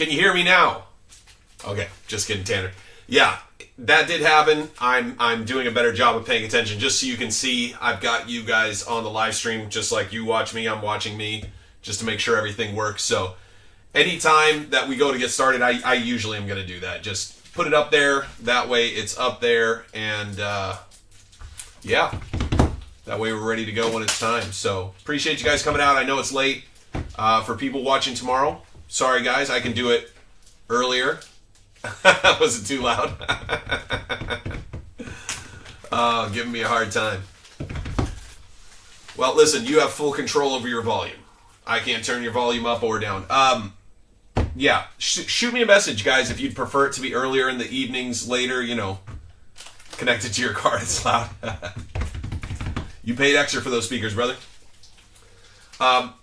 Can you hear me now? Okay, just kidding, Tanner. Yeah, that did happen. I'm doing a better job of paying attention. Just so you can see, I've got you guys on the live stream, just like you watch me, I'm watching me, just to make sure everything works. So anytime that we go to get started, I usually am going to do that. Just put it up there. That way it's up there. And yeah, that way we're ready to go when it's time. So appreciate you guys coming out. I know it's late for people watching tomorrow. Sorry, guys. I can do it earlier. Was it too loud? Oh, giving me a hard time. Well, listen, you have full control over your volume. I can't turn your volume up or down. Yeah, shoot me a message, guys, if you'd prefer it to be earlier in the evenings, later, you know, connected to your car. It's loud. You paid extra for those speakers, brother.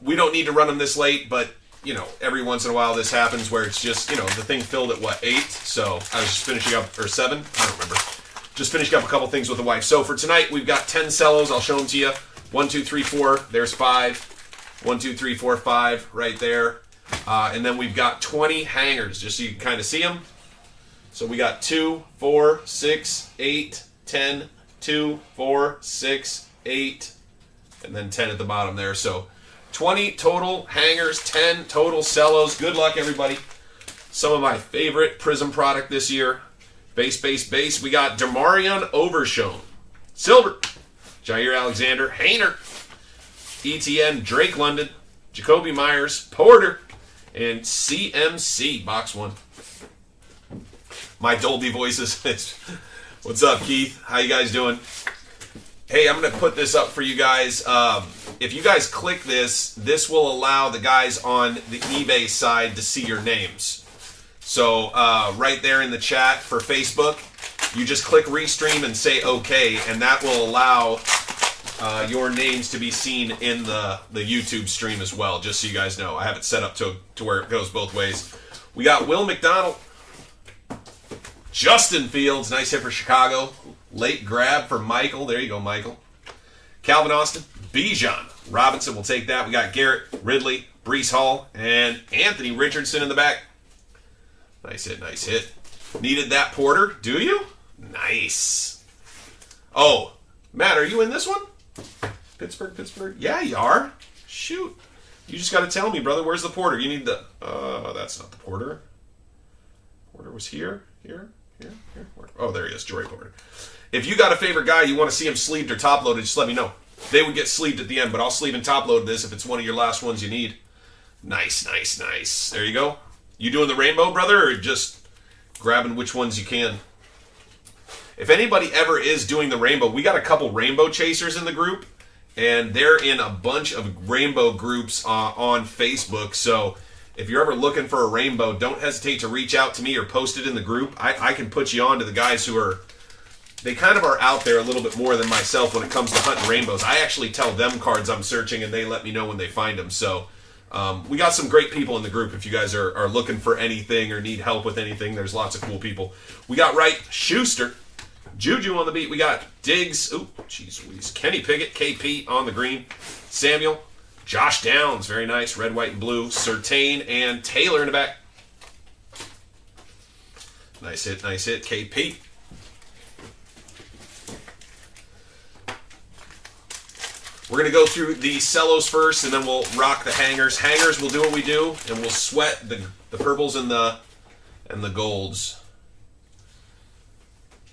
We don't need to run them this late, but, you know, every once in a while this happens where it's just, you know, the thing filled at, what, 8? So I was just finishing up, or 7? I don't remember. Just finishing up a couple things with the wife. So for tonight, we've got 10 cellos. I'll show them to you. 1, 2, 3, 4. There's 5. 1, 2, 3, 4, 5 right there. And then we've got 20 hangers, just so you can kind of see them. So we got 2, 4, 6, 8, 10, 2, 4, 6, 8, and then 10 at the bottom there. So 20 total hangers, 10 total cellos. Good luck, everybody. Some of my favorite Prizm product this year. Base, base, base. We got Demarion Overshone. Silver. Jair Alexander. Hayner. ETN. Drake London. Jacoby Myers. Porter. And CMC. Box 1. My Dolby voices. What's up, Keith? How you guys doing? Hey, I'm going to put this up for you guys. If you guys click this, this will allow the guys on the eBay side to see your names. So right there in the chat for Facebook, you just click Restream and say OK, and that will allow your names to be seen in the YouTube stream as well, just so you guys know. I have it set up to where it goes both ways. We got Will McDonald. Justin Fields, nice hit for Chicago. Late grab for Michael. There you go, Michael. Calvin Austin. Bijan Robinson will take that. We got Garrett, Ridley, Brees Hall, and Anthony Richardson in the back. Nice hit, nice hit. Needed that Porter, do you? Nice. Oh, Matt, are you in this one? Pittsburgh? Yeah, you are. Shoot. You just got to tell me, brother, where's the Porter? You need the... that's not the Porter. Porter was here. Oh, there he is, Jory Porter. If you got a favorite guy, you want to see him sleeved or top-loaded, just let me know. They would get sleeved at the end, but I'll sleeve and top-load this if it's one of your last ones you need. Nice. There you go. You doing the rainbow, brother, or just grabbing which ones you can? If anybody ever is doing the rainbow, we got a couple rainbow chasers in the group, and they're in a bunch of rainbow groups on Facebook, so... if you're ever looking for a rainbow, don't hesitate to reach out to me or post it in the group. I can put you on to the guys who are, they kind of are out there a little bit more than myself when it comes to hunting rainbows. I actually tell them cards I'm searching, and they let me know when they find them. So we got some great people in the group if you guys are looking for anything or need help with anything. There's lots of cool people. We got Wright, Schuster, Juju on the beat. We got Diggs, Kenny Pickett, KP on the green, Samuel, Josh Downs, very nice, red, white, and blue. Surtain and Taylor in the back. Nice hit, KP. We're going to go through the cellos first, and then we'll rock the hangers. Hangers, we'll do what we do, and we'll sweat the purples and the golds.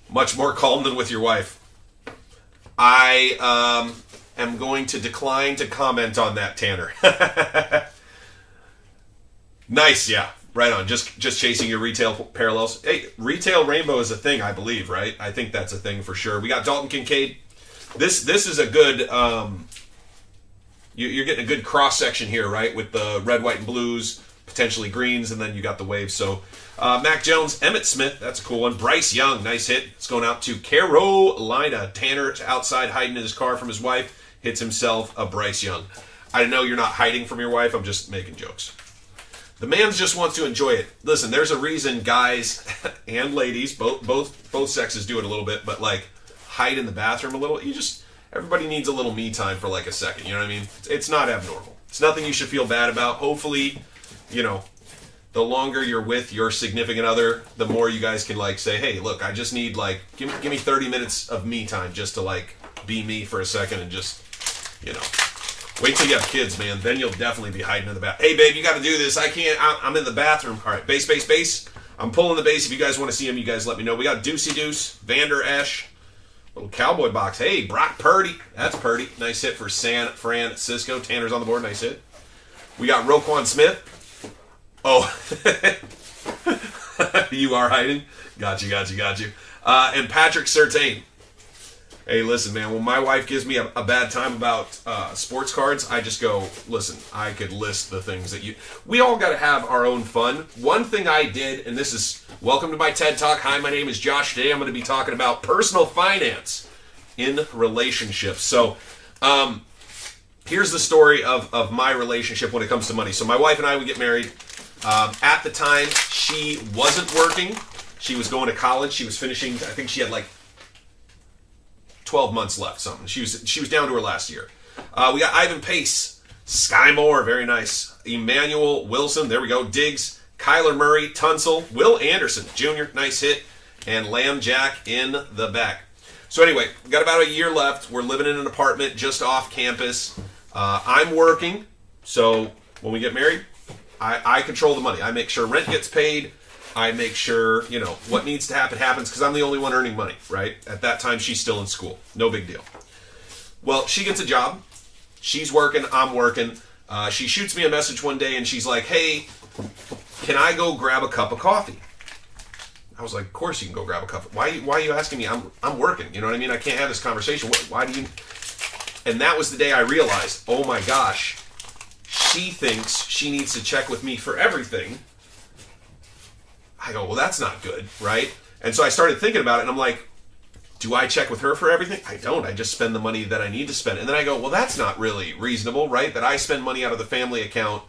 Much more calm than with your wife. I am going to decline to comment on that, Tanner. Nice, yeah. Right on. Just chasing your retail parallels. Hey, retail rainbow is a thing, I believe, right? I think that's a thing for sure. We got Dalton Kincaid. This is a good... you're getting a good cross-section here, right? With the red, white, and blues, potentially greens, and then you got the waves. So, Mac Jones, Emmitt Smith, that's a cool one. Bryce Young, nice hit. It's going out to Carolina. Tanner outside hiding in his car from his wife. Hits himself a Bryce Young. I know you're not hiding from your wife. I'm just making jokes. The man just wants to enjoy it. Listen, there's a reason guys and ladies, both sexes do it a little bit, but like hide in the bathroom a little. Everybody needs a little me time for like a second. You know what I mean? It's not abnormal. It's nothing you should feel bad about. Hopefully, the longer you're with your significant other, the more you guys can like say, hey, look, I just need like, give me 30 minutes of me time just to like be me for a second and just, you know. Wait till you have kids, man. Then you'll definitely be hiding in the bath. Hey, babe, you got to do this. I can't. I'm in the bathroom. All right, bass. I'm pulling the bass. If you guys want to see him, you guys let me know. We got Deucey Deuce, Vander Esch, little cowboy box. Hey, Brock Purdy. That's Purdy. Nice hit for Fran Cisco. Tanner's on the board. Nice hit. We got Roquan Smith. Oh, you are hiding. Got you. And Patrick Surtain. Hey, listen, man, when my wife gives me a bad time about sports cards, I just go, listen, I could list the things that we all got to have our own fun. One thing I did, and this is, welcome to my TED Talk. Hi, my name is Josh. Today I'm going to be talking about personal finance in relationships. So, here's the story of my relationship when it comes to money. So my wife and I would get married. At the time, she wasn't working. She was going to college. She was finishing, I think she had like 12 months left, something. She was down to her last year. We got Ivan Pace, Sky Moore, very nice. Emmanuel Wilson, there we go. Diggs, Kyler Murray, Tunsil, Will Anderson Jr., nice hit, and Lamb Jack in the back. So anyway, we got about a year left. We're living in an apartment just off campus. I'm working, so when we get married, I control the money. I make sure rent gets paid. I make sure, you know, what needs to happen happens because I'm the only one earning money, right? At that time, she's still in school. No big deal. Well, she gets a job. She's working. I'm working. She shoots me a message one day and she's like, hey, can I go grab a cup of coffee? I was like, of course you can go grab a cup. Why are you asking me? I'm working. You know what I mean? I can't have this conversation. Why do you? And that was the day I realized, oh my gosh, she thinks she needs to check with me for everything. I go, well, that's not good, right? And so I started thinking about it, and I'm like, do I check with her for everything? I don't. I just spend the money that I need to spend. And then I go, well, that's not really reasonable, right? That I spend money out of the family account,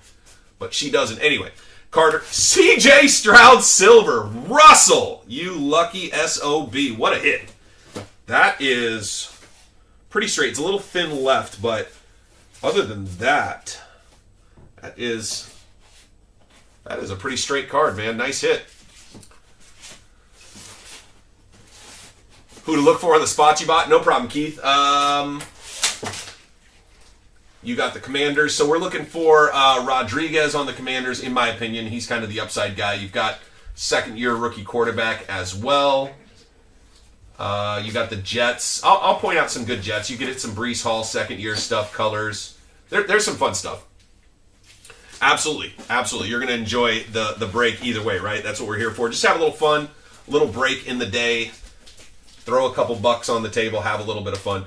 but she doesn't. Anyway, Carter, CJ Stroud Silver, Russell, you lucky SOB. What a hit. That is pretty straight. It's a little thin left, but other than that, that is a pretty straight card, man. Nice hit. Who to look for on the spots you bought? No problem, Keith. You got the Commanders. So we're looking for Rodriguez on the Commanders, in my opinion. He's kind of the upside guy. You've got second-year rookie quarterback as well. You got the Jets. I'll point out some good Jets. You get it some Breece Hall, second-year stuff, colors. There's some fun stuff. Absolutely. You're going to enjoy the break either way, right? That's what we're here for. Just have a little fun, a little break in the day. Throw a couple bucks on the table, have a little bit of fun.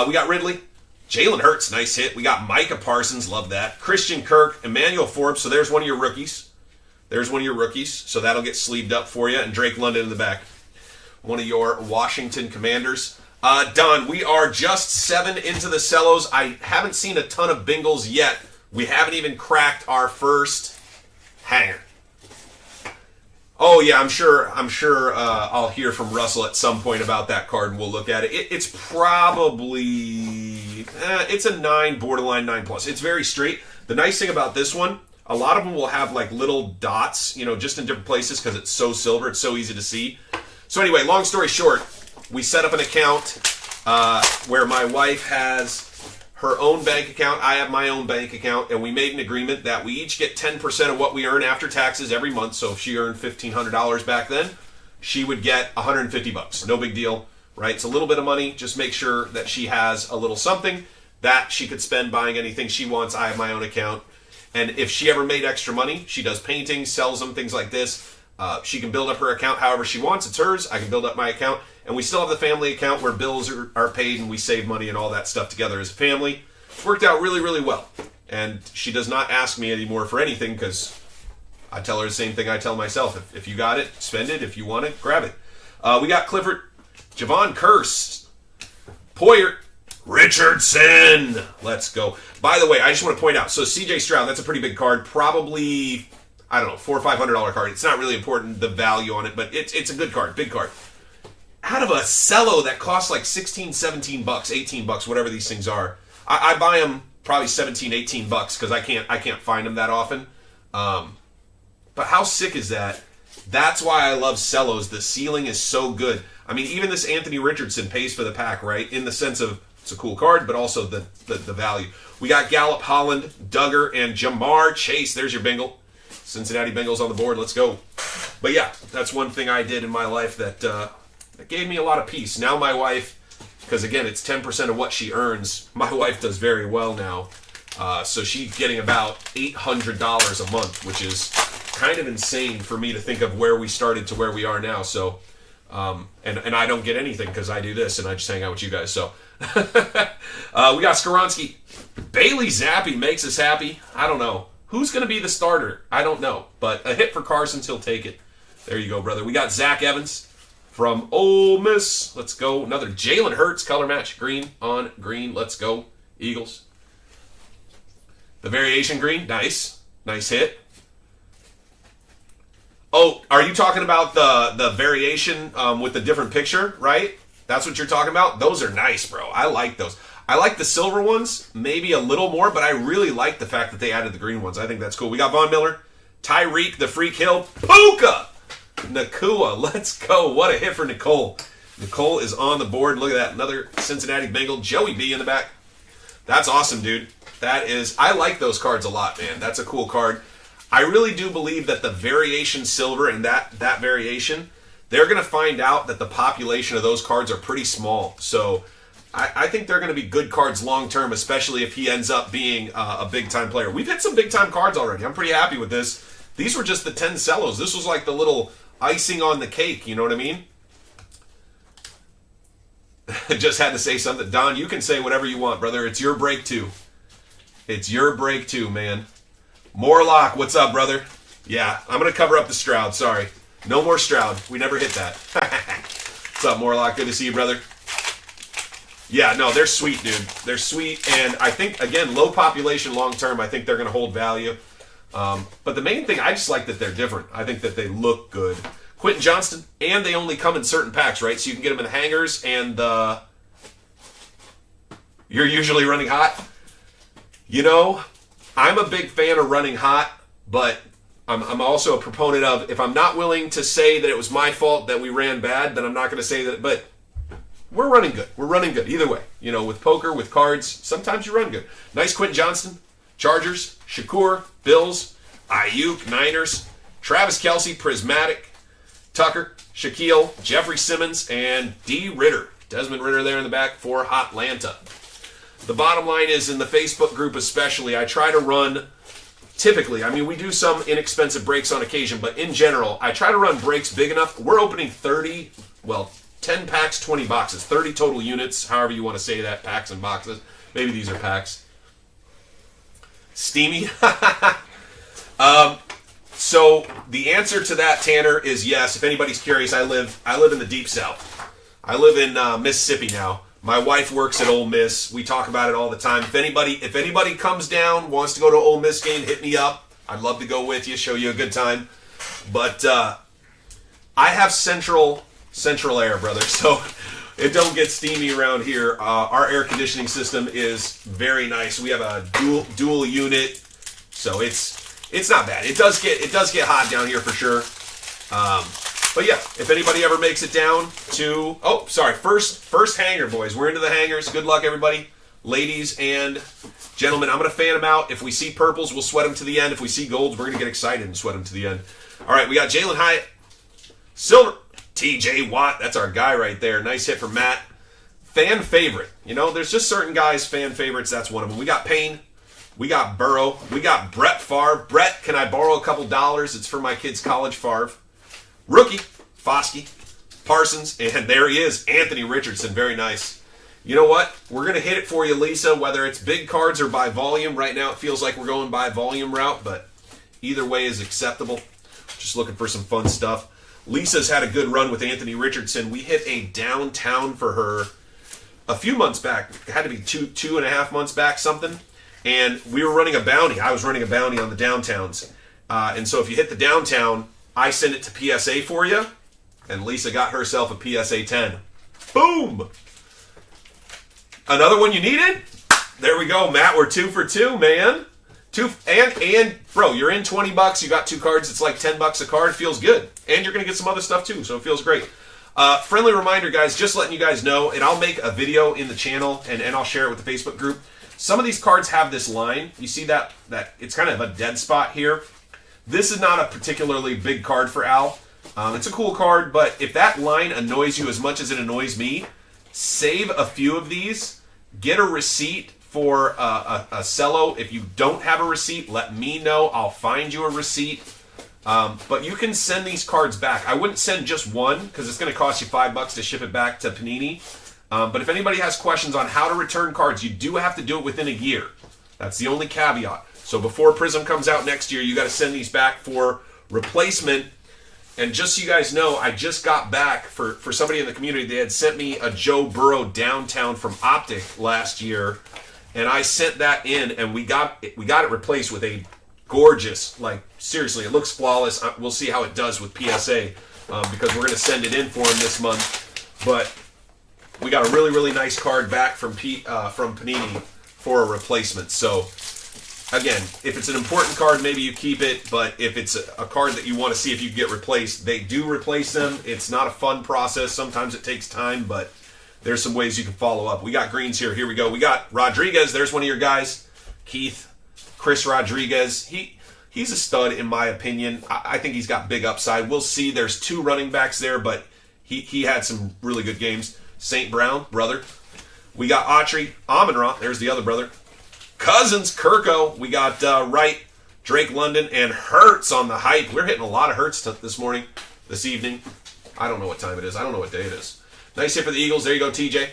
We got Ridley, Jalen Hurts, nice hit. We got Micah Parsons, love that. Christian Kirk, Emmanuel Forbes, so there's one of your rookies. So that'll get sleeved up for you. And Drake London in the back, one of your Washington Commanders. Don, we are just 7 into the Cellos. I haven't seen a ton of Bengals yet. We haven't even cracked our first hanger. Oh yeah, I'm sure. I'll hear from Russell at some point about that card, and we'll look at it. It's probably it's a 9, borderline 9+. It's very straight. The nice thing about this one, a lot of them will have like little dots, you know, just in different places because it's so silver. It's so easy to see. So anyway, long story short, we set up an account where my wife has her own bank account, I have my own bank account, and we made an agreement that we each get 10% of what we earn after taxes every month. So if she earned $1,500 back then, she would get $150. No big deal, right? It's a little bit of money. Just make sure that she has a little something that she could spend buying anything she wants. I have my own account. And if she ever made extra money, she does paintings, sells them, things like this. She can build up her account however she wants. It's hers. I can build up my account. And we still have the family account where bills are paid and we save money and all that stuff together as a family. It's worked out really, really well. And she does not ask me anymore for anything because I tell her the same thing I tell myself. If you got it, spend it. If you want it, grab it. We got Clifford, Javon Curse, Poyer, Richardson. Let's go. By the way, I just want to point out, so CJ Stroud, that's a pretty big card. Probably, I don't know, $400 or $500 card. It's not really important, the value on it, but it's a good card, big card. Out of a cello that costs like $16, $17, $18, whatever these things are. I buy them probably $17, $18 because I can't find them that often. But how sick is that? That's why I love Cellos. The ceiling is so good. I mean, even this Anthony Richardson pays for the pack, right? In the sense of it's a cool card, but also the value. We got Gallup, Holland, Duggar, and Jamar Chase. There's your Bengal. Cincinnati Bengals on the board. Let's go. But yeah, that's one thing I did in my life that gave me a lot of peace. Now my wife, because again, it's 10% of what she earns. My wife does very well now. So she's getting about $800 a month, which is kind of insane for me to think of where we started to where we are now. So, and I don't get anything because I do this and I just hang out with you guys. So we got Skoronski. Bailey Zappi makes us happy. I don't know. Who's going to be the starter? I don't know. But a hit for Carson's, he'll take it. There you go, brother. We got Zach Evans from Ole Miss. Let's go. Another Jalen Hurts color match. Green on green. Let's go. Eagles. The variation green. Nice. Nice hit. Oh, are you talking about the variation with the different picture, right? That's what you're talking about? Those are nice, bro. I like those. I like the silver ones, maybe a little more, but I really like the fact that they added the green ones. I think that's cool. We got Von Miller, Tyreek, the Freak Hill, Puka, Nakua. Let's go. What a hit for Nicole. Nicole is on the board. Look at that. Another Cincinnati Bengal. Joey B in the back. That's awesome, dude. That is, I like those cards a lot, man. That's a cool card. I really do believe that the variation silver and that variation, they're going to find out that the population of those cards are pretty small. So I think they're going to be good cards long term, especially if he ends up being a big time player. We've hit some big time cards already. I'm pretty happy with this. These were just the 10 Cellos. This was like the little icing on the cake. You know what I mean? Just had to say something. Don, you can say whatever you want, brother. It's your break too. It's your break too, man. Morlock, what's up, brother? Yeah, I'm going to cover up the Stroud. Sorry. No more Stroud. We never hit that. What's up, Morlock? Good to see you, brother. Yeah, no, they're sweet, dude. They're sweet, and I think, again, low population long term, I think they're going to hold value. But the main thing, I just like that they're different. I think that they look good. Quentin Johnston, and they only come in certain packs, right? So you can get them in hangers, and you're usually running hot. You know, I'm a big fan of running hot, but I'm also a proponent of, if I'm not willing to say that it was my fault that we ran bad, then I'm not going to say that, but we're running good. We're running good. Either way, you know, with poker, with cards, sometimes you run good. Nice Quentin Johnston, Chargers, Shakur, Bills, Ayuk, Niners, Travis Kelce, Prismatic, Tucker, Shaquille, Jeffrey Simmons, and D. Ritter. Desmond Ritter there in the back for Atlanta. The bottom line is, in the Facebook group especially, I try to run, typically, I mean, we do some inexpensive breaks on occasion, but in general, I try to run breaks big enough. We're opening 10 packs, 20 boxes, 30 total units, however you want to say that, packs and boxes. Maybe these are packs. Steamy. So the answer to that, Tanner, is yes. If anybody's curious, I live in the Deep South. I live in Mississippi now. My wife works at Ole Miss. We talk about it all the time. If anybody comes down, wants to go to an Ole Miss game, hit me up. I'd love to go with you, show you a good time. But I have central air, brother, so it don't get steamy around here. Our air conditioning system is very nice. We have a dual unit, so it's not bad. It does get hot down here for sure. But yeah, if anybody ever makes it down to first hanger, boys. We're into the hangers. Good luck, everybody, ladies and gentlemen. I'm gonna fan them out. If we see purples, we'll sweat them to the end. If we see golds, we're gonna get excited and sweat them to the end. All right, we got Jalen Hyatt, silver. TJ Watt, that's our guy right there. Nice hit from Matt. Fan favorite. You know, there's just certain guys, fan favorites. That's one of them. We got Payne. We got Burrow. We got Brett Favre. Brett, can I borrow a couple dollars? It's for my kid's college. Favre. Rookie, Foskey, Parsons, and there he is, Anthony Richardson. Very nice. You know what? We're going to hit it for you, Lisa, whether it's big cards or by volume. Right now it feels like we're going by volume route, but either way is acceptable. Just looking for some fun stuff. Lisa's had a good run with Anthony Richardson. We hit a downtown for her a few months back. It had to be two and a half months back, something. And we were running a bounty. I was running a bounty on the downtowns. And so if you hit the downtown, I send it to PSA for you. And Lisa got herself a PSA 10. Boom! Another one you needed? There we go, Matt. We're 2 for 2, man. And bro, you're in $20. You got 2 cards. It's like $10 a card. Feels good, and you're gonna get some other stuff too. So it feels great. Friendly reminder, guys, just letting you guys know, and I'll make a video in the channel and I'll share it with the Facebook group. Some of these cards have this line. You see that it's kind of a dead spot here. This is not a particularly big card for Al. It's a cool card, but if that line annoys you as much as it annoys me, save a few of these. Get a receipt for a cello. If you don't have a receipt, let me know. I'll find you a receipt. But you can send these cards back. I wouldn't send just one because it's going to cost you $5 to ship it back to Panini. But if anybody has questions on how to return cards, you do have to do it within a year. That's the only caveat. So before Prizm comes out next year, you got to send these back for replacement. And just so you guys know, I just got back for somebody in the community. They had sent me a Joe Burrow Downtown from Optic last year, and I sent that in, and we got it replaced with a gorgeous, like seriously, it looks flawless. We'll see how it does with PSA because we're going to send it in for him this month. But we got a really, really nice card back from Panini for a replacement. So again, if it's an important card, maybe you keep it. But if it's a card that you want to see if you can get replaced, they do replace them. It's not a fun process. Sometimes it takes time, but there's some ways you can follow up. We got greens here. Here we go. We got Rodriguez. There's one of your guys, Keith. Chris Rodriguez, he's a stud in my opinion. I think he's got big upside. We'll see. There's 2 running backs there, but he had some really good games. St. Brown, brother. We got Autry, Amon-Ra. There's the other brother. Cousins, Kirko. We got Wright, Drake London, and Hurts on the hype. We're hitting a lot of Hurts this evening. I don't know what time it is. I don't know what day it is. Nice hit for the Eagles. There you go, TJ.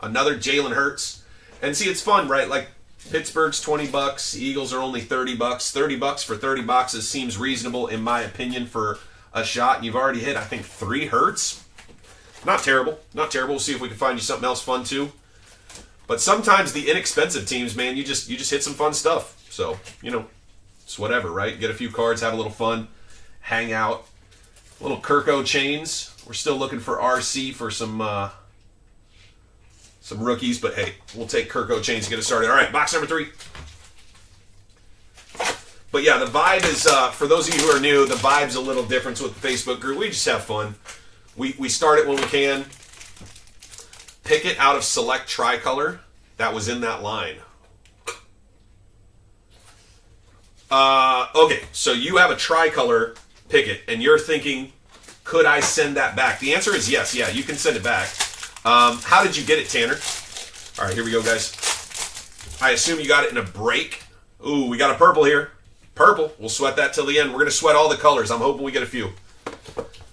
Another Jalen Hurts. And see, it's fun, right? Like, Pittsburgh's $20. Eagles are only $30. $30 for 30 boxes seems reasonable in my opinion for a shot. And you've already hit, I think, 3 Hurts. Not terrible. Not terrible. We'll see if we can find you something else fun too. But sometimes the inexpensive teams, man, you just hit some fun stuff. So, you know, it's whatever, right? Get a few cards, have a little fun, hang out. Little Kirko chains. We're still looking for RC for some rookies, but hey, we'll take Kirko chains to get us started. All right, box number 3. But yeah, the vibe is, for those of you who are new, the vibe's a little different with the Facebook group. We just have fun. We start it when we can. Pick it out of select tricolor that was in that line. Okay, so you have a tricolor picket, and you're thinking, could I send that back? The answer is yes. Yeah, you can send it back. How did you get it, Tanner? All right, here we go, guys. I assume you got it in a break. Ooh, we got a purple here. Purple. We'll sweat that till the end. We're going to sweat all the colors. I'm hoping we get a few.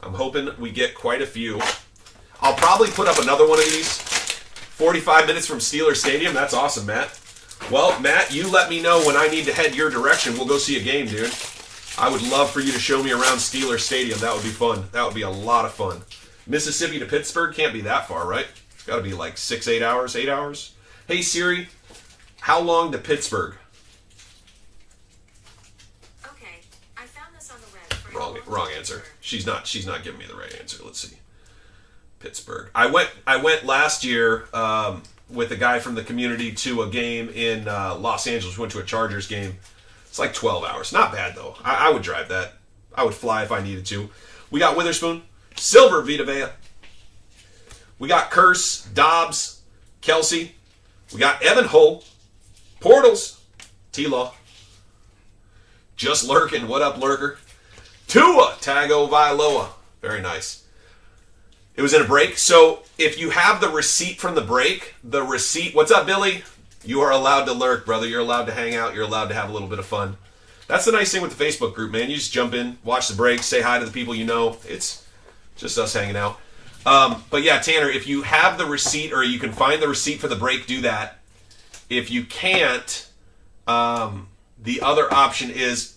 I'm hoping we get quite a few. I'll probably put up another one of these. 45 minutes from Steeler Stadium. That's awesome, Matt. Well, Matt, you let me know when I need to head your direction. We'll go see a game, dude. I would love for you to show me around Steeler Stadium. That would be fun. That would be a lot of fun. Mississippi to Pittsburgh can't be that far, right? It's got to be like 6, 8 hours, 8 hours. Hey, Siri, how long to Pittsburgh? Okay, I found this on the web. Wrong answer. She's not giving me the right answer. Let's see. Pittsburgh. I went last year with a guy from the community to a game in Los Angeles. We went to a Chargers game. It's like 12 hours. Not bad, though. I would drive that. I would fly if I needed to. We got Witherspoon. Silver, Vita Vea. We got Curse, Dobbs, Kelsey. We got Evan Hull, Portals, T-Law. Just lurking. What up, lurker? Tua Tagovailoa. Very nice. It was in a break. So if you have the receipt from the break, what's up, Billy? You are allowed to lurk, brother. You're allowed to hang out. You're allowed to have a little bit of fun. That's the nice thing with the Facebook group, man. You just jump in, watch the break, say hi to the people you know. It's just us hanging out. But yeah, Tanner, if you have the receipt or you can find the receipt for the break, do that. If you can't, the other option is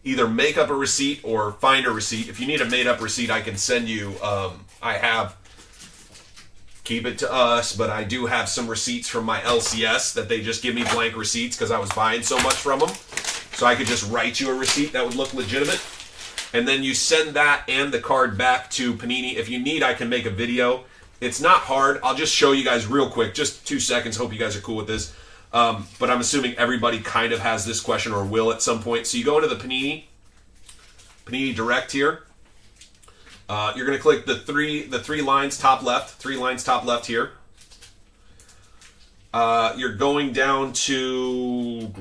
either make up a receipt or find a receipt. If you need a made-up receipt, I can send you. I have. Keep it to us, but I do have some receipts from my LCS that they just give me blank receipts because I was buying so much from them. So I could just write you a receipt that would look legitimate. And then you send that and the card back to Panini. If you need, I can make a video. It's not hard. I'll just show you guys real quick, just 2 seconds. Hope you guys are cool with this. But I'm assuming everybody kind of has this question or will at some point. So you go into the Panini Direct here. You're going to click the three lines top left, here. You're going down to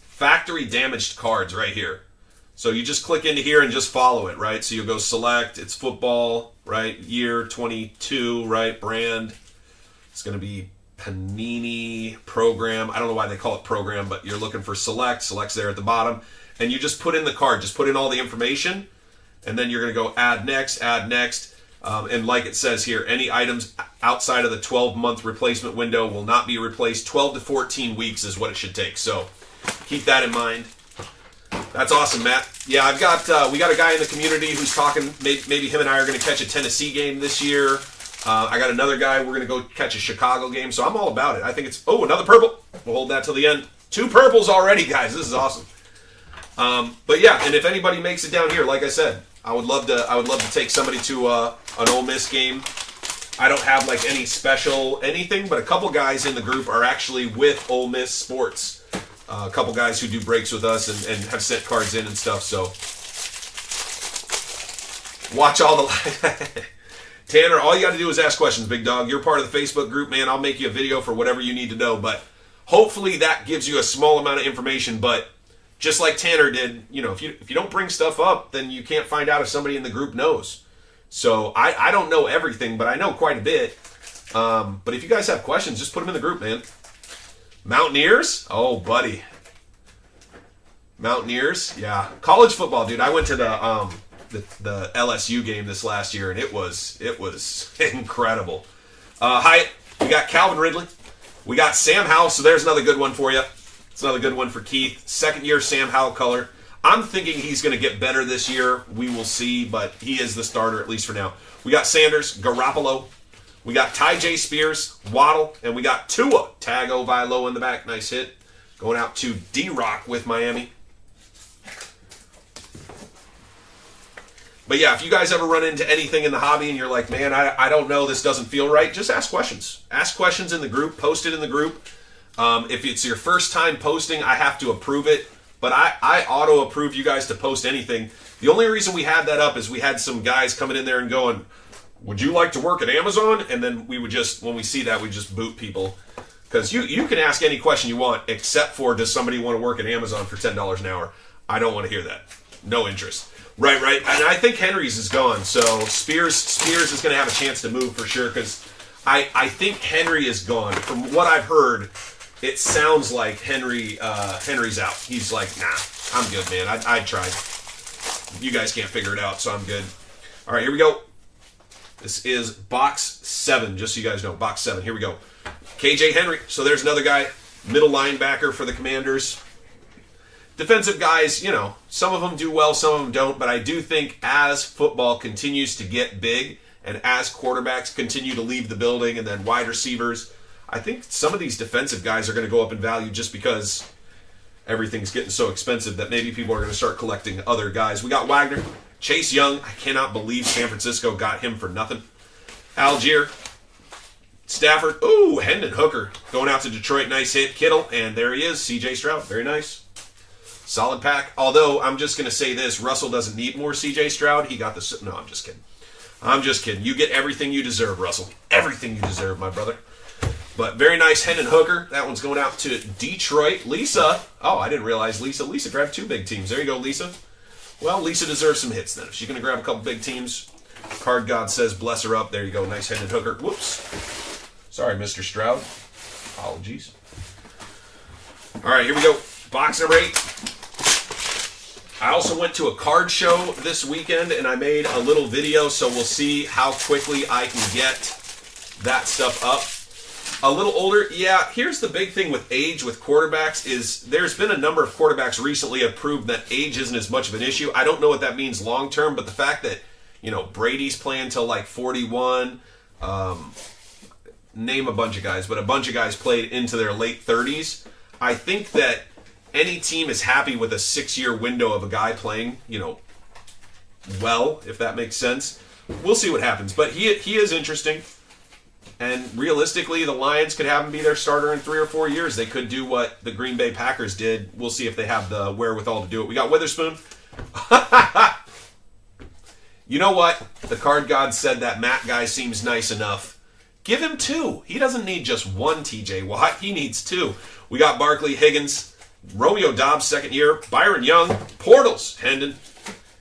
factory damaged cards right here. So you just click into here and just follow it, right? So you'll go select, it's football, right? Year 22, right? Brand. It's going to be Panini program. I don't know why they call it program, but you're looking for select. Select's there at the bottom. And you just put in the card. Just put in all the information. And then you're going to go add next. And like it says here, any items outside of the 12-month replacement window will not be replaced. 12 to 14 weeks is what it should take. So keep that in mind. That's awesome, Matt. Yeah, we got a guy in the community who's talking, maybe him and I are going to catch a Tennessee game this year. I got another guy, we're going to go catch a Chicago game, so I'm all about it. I think it's, another purple. We'll hold that till the end. 2 purples already, guys. This is awesome. But yeah, and if anybody makes it down here, like I said, I would love to take somebody to an Ole Miss game. I don't have like any special anything, but a couple guys in the group are actually with Ole Miss Sports. A couple guys who do breaks with us and have sent cards in and stuff, so watch all the Tanner, all you got to do is ask questions, big dog. You're part of the Facebook group, man. I'll make you a video for whatever you need to know, but hopefully that gives you a small amount of information. But just like Tanner did, if you don't bring stuff up, then you can't find out if somebody in the group knows. So I don't know everything, but I know quite a bit. But if you guys have questions, just put them in the group, man. Mountaineers? Oh, buddy. Mountaineers? Yeah. College football, dude. I went to the LSU game this last year, and it was incredible. Hi, we got Calvin Ridley. We got Sam Howell, so there's another good one for you. It's another good one for Keith. Second year Sam Howell color. I'm thinking he's going to get better this year. We will see, but he is the starter, at least for now. We got Sanders, Garoppolo. We got Ty J. Spears, Waddle, and we got Tua Tagovailoa in the back. Nice hit. Going out to D-Rock with Miami. But yeah, if you guys ever run into anything in the hobby and you're like, man, I don't know, this doesn't feel right, just ask questions. Ask questions in the group. Post it in the group. If it's your first time posting, I have to approve it. But I auto-approve you guys to post anything. The only reason we had that up is we had some guys coming in there and going, would you like to work at Amazon? And then we would just, when we see that, we just boot people. Because you can ask any question you want, except for, does somebody want to work at Amazon for $10 an hour? I don't want to hear that. No interest. Right. And I think Henry's is gone. So Spears is going to have a chance to move for sure, because I think Henry is gone. From what I've heard, it sounds like Henry's out. He's like, nah, I'm good, man. I tried. You guys can't figure it out, so I'm good. All right, here we go. This is box 7, just so you guys know. Box 7. Here we go. KJ Henry. So there's another guy, middle linebacker for the Commanders. Defensive guys, some of them do well, some of them don't. But I do think as football continues to get big and as quarterbacks continue to leave the building and then wide receivers, I think some of these defensive guys are going to go up in value just because everything's getting so expensive that maybe people are going to start collecting other guys. We got Wagner. Chase Young, I cannot believe San Francisco got him for nothing. Algier. Stafford. Ooh, Hendon Hooker going out to Detroit. Nice hit. Kittle. And there he is. CJ Stroud. Very nice. Solid pack. Although, I'm just going to say this. Russell doesn't need more CJ Stroud. He got the... No, I'm just kidding. I'm just kidding. You get everything you deserve, Russell. Everything you deserve, my brother. But very nice Hendon Hooker. That one's going out to Detroit. Lisa. Oh, I didn't realize Lisa. Lisa grabbed 2 big teams. There you go, Lisa. Well, Lisa deserves some hits then. If she's going to grab a couple big teams, Card God says bless her up. There you go. Nice Hendon Hooker. Whoops. Sorry, Mr. Stroud. Apologies. All right, here we go. Box number 8. I also went to a card show this weekend, and I made a little video, so we'll see how quickly I can get that stuff up. A little older, yeah, here's the big thing with age with quarterbacks is there's been a number of quarterbacks recently have proved that age isn't as much of an issue. I don't know what that means long term, but the fact that, Brady's playing till like 41, name a bunch of guys, but a bunch of guys played into their late 30s. I think that any team is happy with a 6-year window of a guy playing, well, if that makes sense. We'll see what happens, but he is interesting. And realistically, the Lions could have him be their starter in 3 or 4 years. They could do what the Green Bay Packers did. We'll see if they have the wherewithal to do it. We got Witherspoon. You know what? The card god said that Matt guy seems nice enough. Give him 2. He doesn't need just 1 TJ Watt. He needs 2. We got Barkley, Higgins, Romeo Dobbs, 2nd year, Byron Young, Portals, Hendon,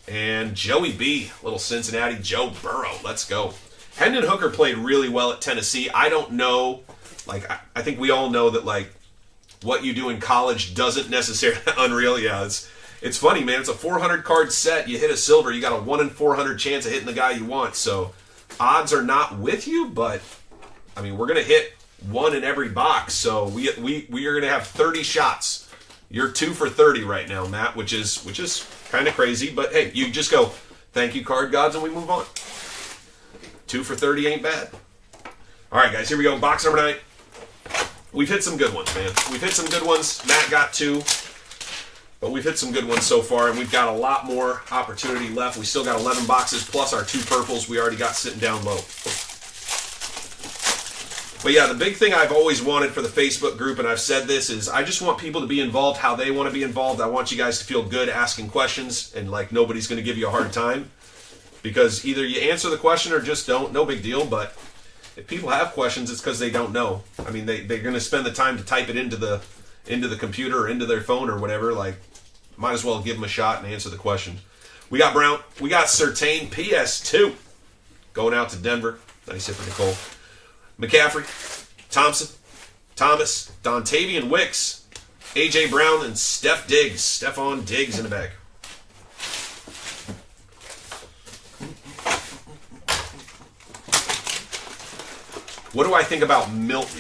and Joey B. Little Cincinnati Joe Burrow. Let's go. Hendon Hooker played really well at Tennessee. I don't know, I think we all know that, what you do in college doesn't necessarily, unreal, yeah, it's funny, man. It's a 400 card set. You hit a silver, you got a 1 in 400 chance of hitting the guy you want. So odds are not with you, but, I mean, we're going to hit 1 in every box. So we are going to have 30 shots. You're 2 for 30 right now, Matt, which is kind of crazy. But, hey, you just go, thank you, card gods, and we move on. 2 for 30 ain't bad. All right, guys, here we go. Box number 9. We've hit some good ones, man. We've hit some good ones. Matt got 2, but we've hit some good ones so far, and we've got a lot more opportunity left. We still got 11 boxes plus our 2 purples we already got sitting down low. But yeah, the big thing I've always wanted for the Facebook group, and I've said this, is I just want people to be involved how they want to be involved. I want you guys to feel good asking questions, and nobody's going to give you a hard time. Because either you answer the question or just don't, no big deal. But if people have questions, it's because they don't know. I mean, they're going to spend the time to type it into the computer or into their phone or whatever. Might as well give them a shot and answer the question. We got Brown. We got Surtain PS2 going out to Denver. Nice hit for Nicole. McCaffrey, Thompson, Thomas, Dontavian Wicks, AJ Brown, and Stephon Diggs in the bag. What do I think about Milton?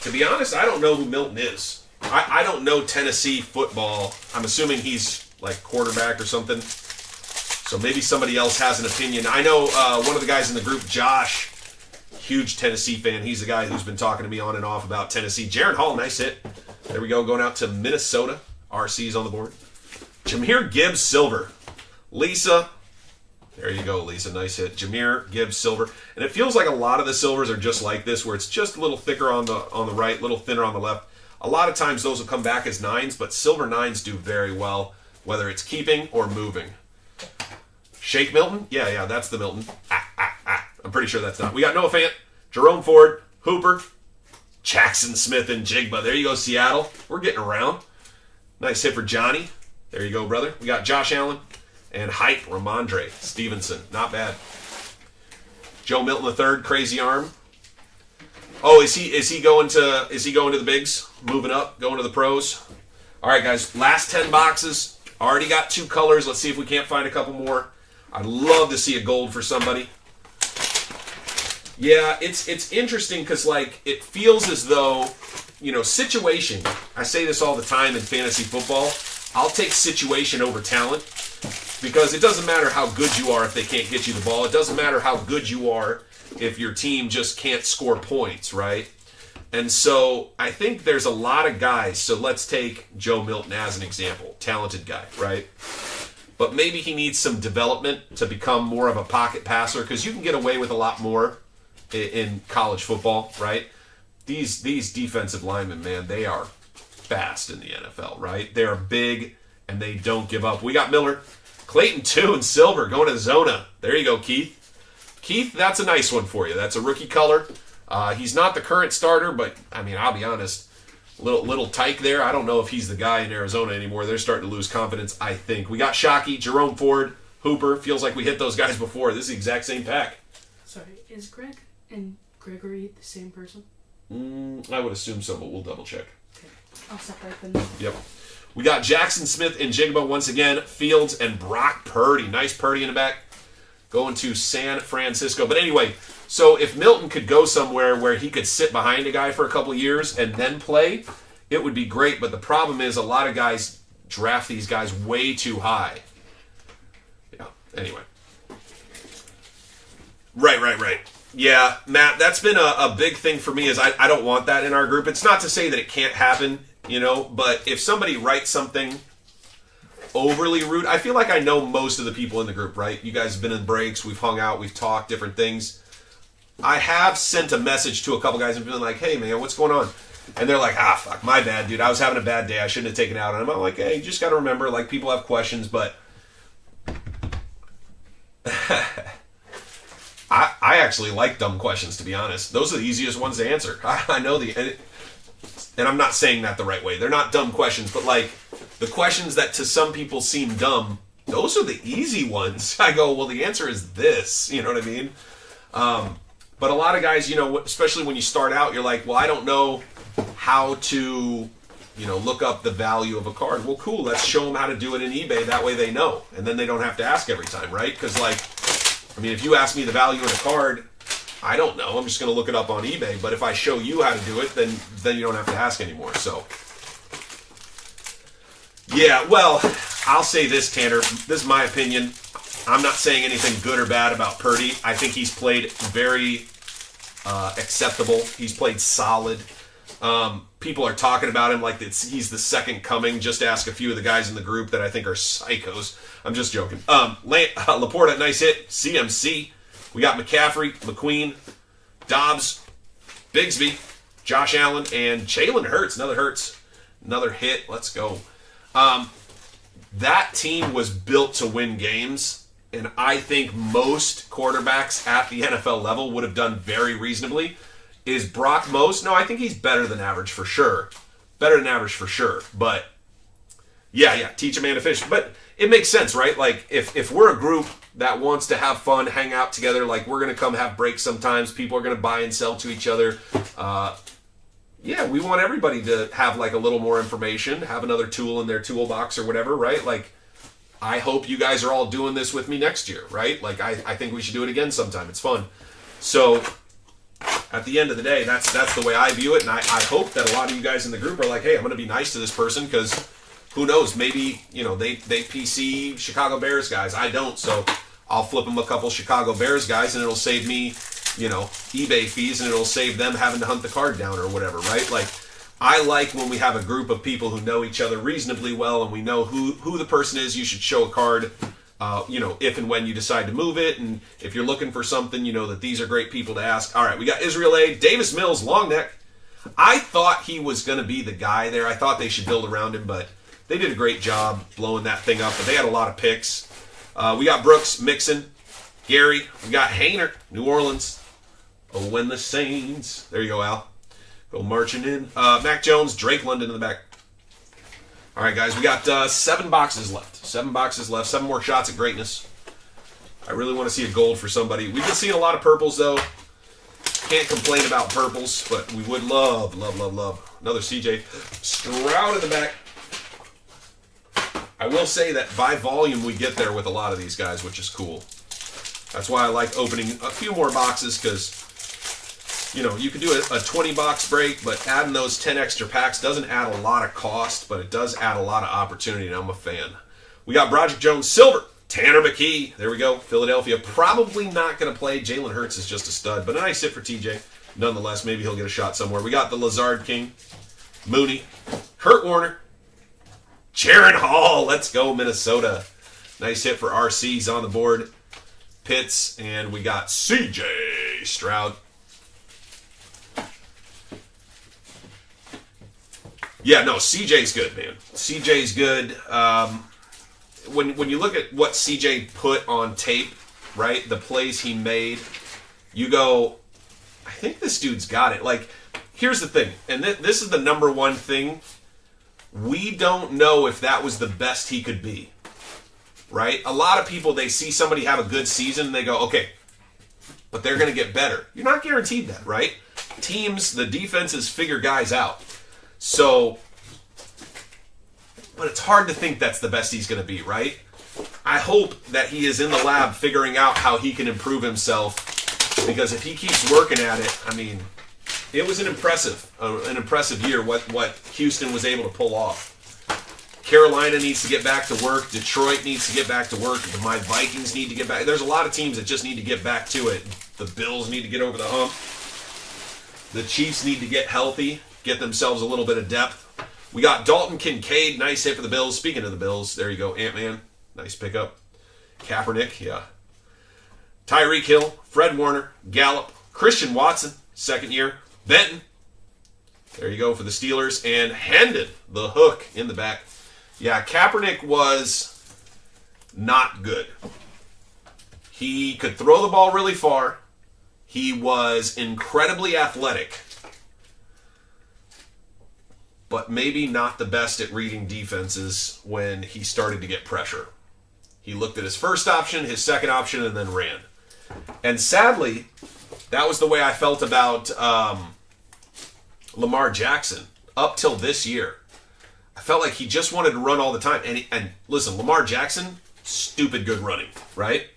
To be honest, I don't know who Milton is. I don't know Tennessee football. I'm assuming he's quarterback or something. So maybe somebody else has an opinion. I know one of the guys in the group, Josh, huge Tennessee fan. He's the guy who's been talking to me on and off about Tennessee. Jaron Hall, nice hit. There we go, going out to Minnesota. RC's on the board. Jameer Gibbs, silver. Lisa. There you go, Lisa. Nice hit. Jameer Gibbs, silver. And it feels like a lot of the silvers are just like this, where it's just a little thicker on the right, a little thinner on the left. A lot of times those will come back as 9s, but silver 9s do very well, whether it's keeping or moving. Shake Milton? Yeah, that's the Milton. I'm pretty sure that's not. We got Noah Fant, Jerome Ford, Hooper, Jackson Smith, and Jigba. There you go, Seattle. We're getting around. Nice hit for Johnny. There you go, brother. We got Josh Allen. And Hype, Ramondre Stevenson. Not bad. Joe Milton III, crazy arm. Oh, is he going to the bigs? Moving up, going to the pros. All right, guys. Last 10 boxes. Already got 2 colors. Let's see if we can't find a couple more. I'd love to see a gold for somebody. Yeah, it's interesting because it feels as though, situation. I say this all the time in fantasy football. I'll take situation over talent. Because it doesn't matter how good you are if they can't get you the ball. It doesn't matter how good you are if your team just can't score points, right? And so I think there's a lot of guys. So let's take Joe Milton as an example. Talented guy, right? But maybe he needs some development to become more of a pocket passer because you can get away with a lot more in college football, right? These defensive linemen, man, they are fast in the NFL, right? They're big and they don't give up. We got Miller. Clayton 2 in silver going to Zona. There you go, Keith. Keith, that's a nice one for you. That's a rookie color. He's not the current starter, but, I mean, I'll be honest, little tyke there. I don't know if he's the guy in Arizona anymore. They're starting to lose confidence, I think. We got Shockey, Jerome Ford, Hooper. Feels like we hit those guys before. This is the exact same pack. Sorry, is Greg and Gregory the same person? I would assume so, but we'll double check. Okay, I'll separate them. Yep. We got Jackson Smith and Jigba once again. Fields and Brock Purdy. Nice Purdy in the back. Going to San Francisco. But anyway, so if Milton could go somewhere where he could sit behind a guy for a couple of years and then play, it would be great. But the problem is a lot of guys draft these guys way too high. Yeah, anyway. Right. Yeah, Matt, that's been a big thing for me is I don't want that in our group. It's not to say that it can't happen, but if somebody writes something overly rude, I feel like I know most of the people in the group, right? You guys have been in breaks, we've hung out, we've talked different things. I have sent a message to a couple guys and been like, hey, man, what's going on? And they're like, fuck, my bad, dude. I was having a bad day. I shouldn't have taken it out. And I'm like, hey, you just got to remember, like, people have questions, but I actually like dumb questions, to be honest. Those are the easiest ones to answer. I know and I'm not saying that the right way. They're not dumb questions, but like the questions that to some people seem dumb, those are the easy ones. I go, well, the answer is this. You know what I mean? But a lot of guys, you know, especially when you start out, you're like, well, I don't know how to, you know, look up the value of a card. Well, cool. Let's show them how to do it in eBay. That way they know. And then they don't have to ask every time, right? Because, like, I mean, if you ask me the value of a card, I don't know. I'm just going to look it up on eBay. But if I show you how to do it, then you don't have to ask anymore. So, yeah, well, I'll say this, Tanner. This is my opinion. I'm not saying anything good or bad about Purdy. I think he's played very acceptable. He's played solid. People are talking about him like he's the second coming. Just ask a few of the guys in the group that I think are psychos. I'm just joking. Laporta, nice hit. CMC. We got McCaffrey, McQueen, Dobbs, Bigsby, Josh Allen, and Jalen Hurts. Another hit. Let's go. That team was built to win games, and I think most quarterbacks at the NFL level would have done very reasonably. Is Brock most? No, I think he's better than average for sure. But yeah, teach a man to fish. But it makes sense, right? Like if we're a group that wants to have fun, hang out together, like we're gonna come have breaks sometimes. People are gonna buy and sell to each other. Yeah, we want everybody to have like a little more information, have another tool in their toolbox or whatever, right? Like I hope you guys are all doing this with me next year, right? Like I think we should do it again sometime. It's fun. So at the end of the day, that's the way I view it, and I hope that a lot of you guys in the group are like, hey, I'm going to be nice to this person because who knows, maybe, you know, they PC Chicago Bears guys. I don't, so I'll flip them a couple Chicago Bears guys, and it'll save me, you know, eBay fees, and it'll save them having to hunt the card down or whatever, right? Like, I like when we have a group of people who know each other reasonably well, and we know who the person is you should show a card. You know, if and when you decide to move it, and if you're looking for something, you know that these are great people to ask. All right, we got Israel A. Davis Mills, long neck. I thought he was going to be the guy there. I thought they should build around him, but they did a great job blowing that thing up. But they had a lot of picks. We got Brooks, Mixon, Gary. We got Hayner, New Orleans. Oh, when the Saints. There you go, Al. Go marching in. Mac Jones, Drake London in the back. All right, guys, we got 7 boxes left. 7 more shots at greatness. I really want to see a gold for somebody. We've been seeing a lot of purples, though. Can't complain about purples, but we would love. Another CJ Stroud in the back. I will say that by volume, we get there with a lot of these guys, which is cool. That's why I like opening a few more boxes, because you know, you could do a 20-box break, but adding those 10 extra packs doesn't add a lot of cost, but it does add a lot of opportunity, and I'm a fan. We got Broderick Jones, Silver, Tanner McKee. There we go. Philadelphia probably not going to play. Jalen Hurts is just a stud, but a nice hit for TJ. Nonetheless, maybe he'll get a shot somewhere. We got the Lazard King, Mooney, Kurt Warner, Jaron Hall. Let's go, Minnesota. Nice hit for RC's on the board. Pitts, and we got CJ Stroud. Yeah, no, CJ's good, man. CJ's good. When you look at what CJ put on tape, right, the plays he made, you go, I think this dude's got it. Like, here's the thing, and this is the number one thing. We don't know if that was the best he could be, right? A lot of people, they see somebody have a good season, and they go, okay, but they're going to get better. You're not guaranteed that, right? Teams, the defenses figure guys out. So, but it's hard to think that's the best he's going to be, right? I hope that he is in the lab figuring out how he can improve himself, because if he keeps working at it, I mean, it was an impressive year what Houston was able to pull off. Carolina needs to get back to work. Detroit needs to get back to work. My Vikings need to get back. There's a lot of teams that just need to get back to it. The Bills need to get over the hump. The Chiefs need to get healthy. Get themselves a little bit of depth. We got Dalton Kincaid. Nice hit for the Bills. Speaking of the Bills, there you go. Ant-Man. Nice pickup. Kaepernick, yeah. Tyreek Hill. Fred Warner. Gallup. Christian Watson, second year. Benton, there you go for the Steelers. And Hendon, the hook in the back. Yeah, Kaepernick was not good. He could throw the ball really far. He was incredibly athletic. But maybe not the best at reading defenses when he started to get pressure. He looked at his first option, his second option, and then ran. And sadly, that was the way I felt about Lamar Jackson up till this year. I felt like he just wanted to run all the time. And listen, Lamar Jackson, stupid good running, right?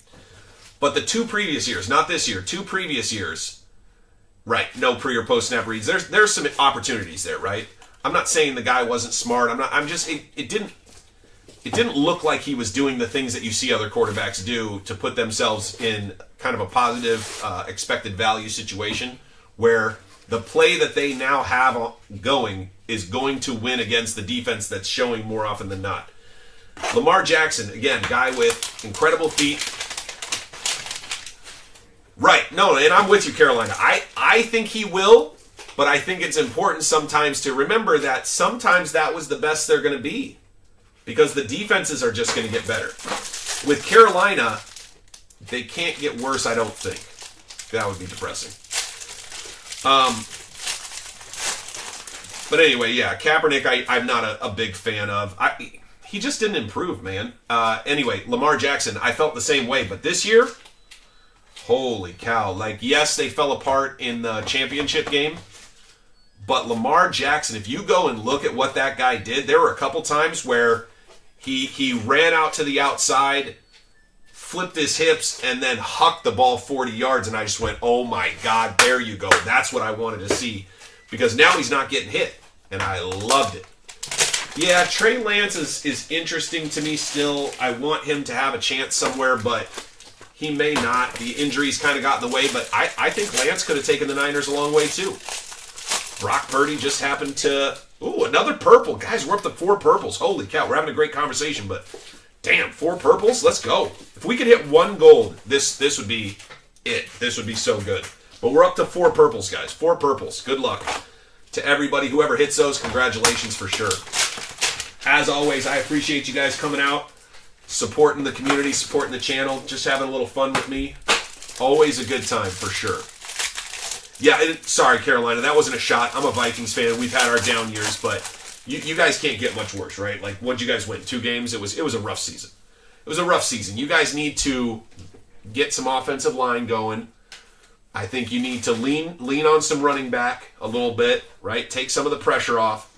But the 2 previous years, not this year, 2 previous years, right, no pre or post snap reads. There's some opportunities there, right? I'm not saying the guy wasn't smart. It didn't look like he was doing the things that you see other quarterbacks do to put themselves in kind of a positive expected value situation where the play that they now have going is going to win against the defense that's showing more often than not. Lamar Jackson, again, guy with incredible feet. Right, no, and I'm with you, Carolina. I think he will, but I think it's important sometimes to remember that sometimes that was the best they're going to be. Because the defenses are just going to get better. With Carolina, they can't get worse, I don't think. That would be depressing. But anyway, yeah, Kaepernick, I'm not a big fan of. He just didn't improve, man. Anyway, Lamar Jackson, I felt the same way. But this year, holy cow. Like, yes, they fell apart in the championship game. But Lamar Jackson, if you go and look at what that guy did, there were a couple times where he ran out to the outside, flipped his hips, and then hucked the ball 40 yards. And I just went, oh my God, there you go. That's what I wanted to see. Because now he's not getting hit. And I loved it. Yeah, Trey Lance is interesting to me still. I want him to have a chance somewhere, but he may not. The injuries kind of got in the way. But I think Lance could have taken the Niners a long way too. Brock Purdy just happened to... Ooh, another purple. Guys, we're up to 4 purples. Holy cow, we're having a great conversation, but damn, 4 purples? Let's go. If we could hit 1 gold, this would be it. This would be so good. But we're up to 4 purples, guys. 4 purples. Good luck to everybody. Whoever hits those, congratulations for sure. As always, I appreciate you guys coming out, supporting the community, supporting the channel, just having a little fun with me. Always a good time for sure. Yeah, sorry, Carolina, that wasn't a shot. I'm a Vikings fan. We've had our down years, but you guys can't get much worse, right? Like, what'd you guys win? 2 games? It was a rough season. It was a rough season. You guys need to get some offensive line going. I think you need to lean on some running back a little bit, right? Take some of the pressure off,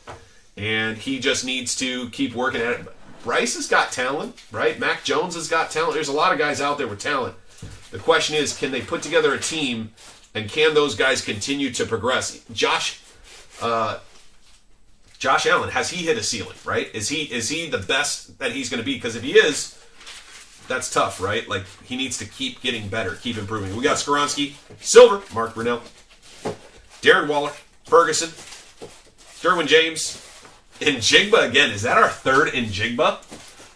and he just needs to keep working at it. Bryce has got talent, right? Mac Jones has got talent. There's a lot of guys out there with talent. The question is, can they put together a team? And can those guys continue to progress? Josh Allen, has he hit a ceiling, right? Is he the best that he's going to be? Because if he is, that's tough, right? Like, he needs to keep getting better, keep improving. We got Skoronski, Silver, Mark Brunell, Darren Waller, Ferguson, Derwin James, Njigba again. Is that our 3rd Njigba?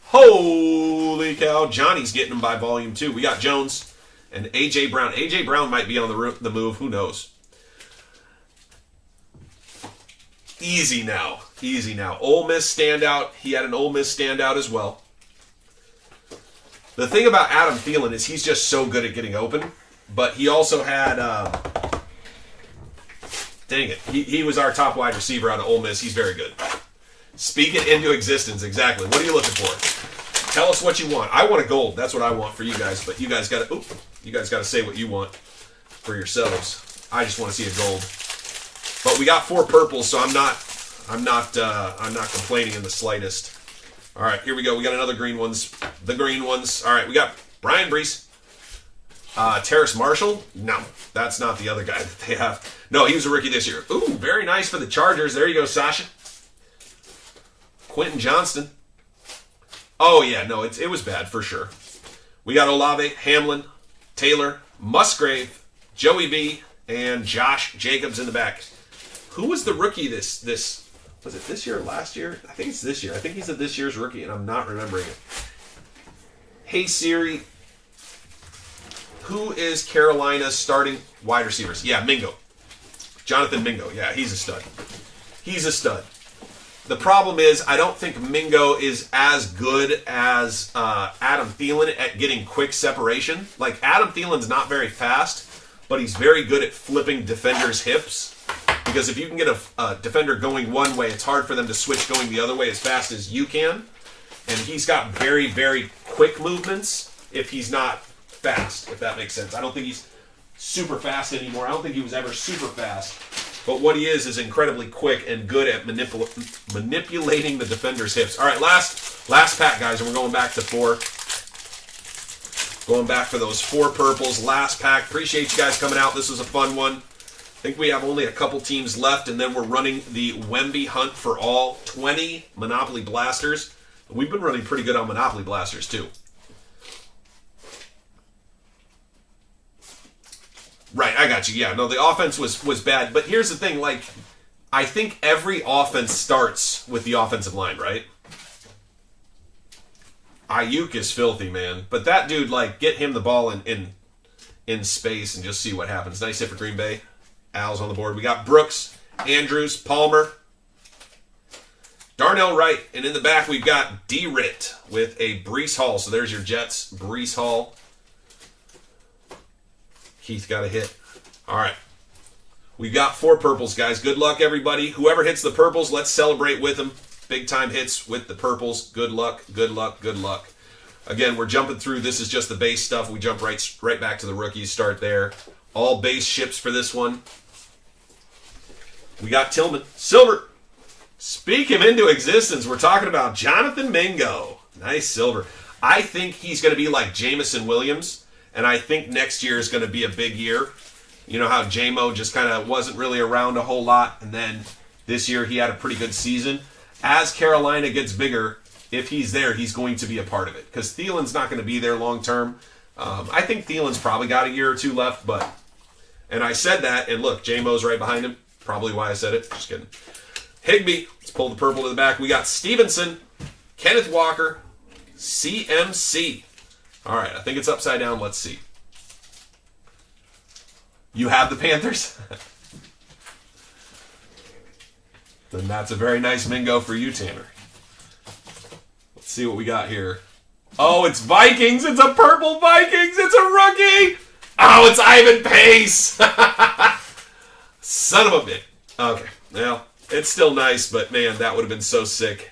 Holy cow. Johnny's getting them by volume 2. We got Jones. And A.J. Brown. A.J. Brown might be on the move. Who knows? Easy now. Easy now. Ole Miss standout. He had an Ole Miss standout as well. The thing about Adam Thielen is he's just so good at getting open. But he also had... dang it. He was our top wide receiver out of Ole Miss. He's very good. Speak it into existence. Exactly. What are you looking for? Tell us what you want. I want a gold. That's what I want for you guys. But you guys got to... You guys got to say what you want for yourselves. I just want to see a gold. But we got 4 purples, so I'm not complaining in the slightest. All right, here we go. We got another green ones. The green ones. All right, we got Brian Brees. Terrace Marshall. No, that's not the other guy that they have. No, he was a rookie this year. Ooh, very nice for the Chargers. There you go, Sasha. Quentin Johnston. Oh yeah, no, it was bad for sure. We got Olave, Hamlin, Taylor, Musgrave, Joey B, and Josh Jacobs in the back. Who was the rookie this was it this year or last year? I think it's this year. I think he's this year's rookie, and I'm not remembering it. Hey Siri, Who is Carolina's starting wide receivers? Yeah, Mingo. Jonathan Mingo. Yeah, he's a stud. He's a stud. The problem is, I don't think Mingo is as good as Adam Thielen at getting quick separation. Like, Adam Thielen's not very fast, but he's very good at flipping defenders' hips. Because if you can get a defender going one way, it's hard for them to switch going the other way as fast as you can. And he's got very, very quick movements if he's not fast, if that makes sense. I don't think he's super fast anymore. I don't think he was ever super fast. But what he is incredibly quick and good at manipulating the defender's hips. All right, last pack, guys, and we're going back to 4. Going back for those 4 purples. Last pack. Appreciate you guys coming out. This was a fun one. I think we have only a couple teams left, and then we're running the Wemby Hunt for all 20 Monopoly Blasters. We've been running pretty good on Monopoly Blasters, too. Right, I got you. Yeah, no, the offense was bad. But here's the thing, like, I think every offense starts with the offensive line, right? Ayuk is filthy, man. But that dude, like, get him the ball in space and just see what happens. Nice hit for Green Bay. Al's on the board. We got Brooks, Andrews, Palmer, Darnell Wright, and in the back we've got D-Rit with a Breece Hall. So there's your Jets, Breece Hall. Keith got a hit. All right. We've got 4 purples, guys. Good luck, everybody. Whoever hits the purples, let's celebrate with them. Big time hits with the purples. Good luck, good luck, good luck. Again, we're jumping through. This is just the base stuff. We jump right back to the rookies. Start there. All base ships for this one. We got Tillman. Silver. Speak him into existence. We're talking about Jonathan Mingo. Nice silver. I think he's going to be like Jamison Williams. And I think next year is going to be a big year. You know how J-Mo just kind of wasn't really around a whole lot. And then this year he had a pretty good season. As Carolina gets bigger, if he's there, he's going to be a part of it. Because Thielen's not going to be there long term. I think Thielen's probably got a year or 2 left. And I said that. And look, J-Mo's right behind him. Probably why I said it. Just kidding. Higbee. Let's pull the purple to the back. We got Stevenson, Kenneth Walker, CMC. All right, I think it's upside down. Let's see. You have the Panthers? Then that's a very nice Mingo for you, Tanner. Let's see what we got here. Oh, it's Vikings. It's a purple Vikings. It's a rookie. Oh, it's Ivan Pace. Son of a bitch. Okay, well, it's still nice, but man, that would have been so sick.